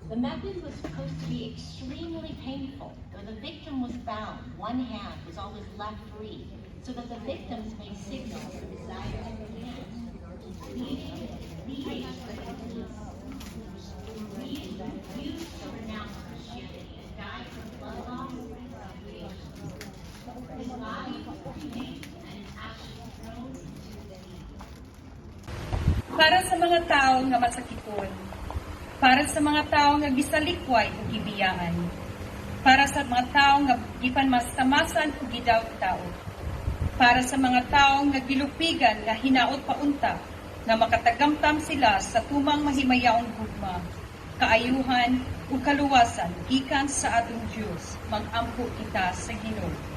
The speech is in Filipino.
The method was supposed to be extremely painful, where the victim was bound. One hand was always left free, so that the victims may signal the desired hand. These used to renounce Christianity and died from blood loss and humiliation. His body was cremated and his ashes thrown into the sea. Para sa mga tao nga masakipon, para sa mga tao nga gisalikway ug gibiyaan, para sa mga tao nga gipanmastamasan ug gidaot-daot, para sa mga tao nga gilupigan nga hinaot paunta, nga makatagamtam sila sa tumang mahimayaon gugma, kaayuhan ug kaluwasan gikan sa atong Dios, mag-ampo kita sa Ginoo.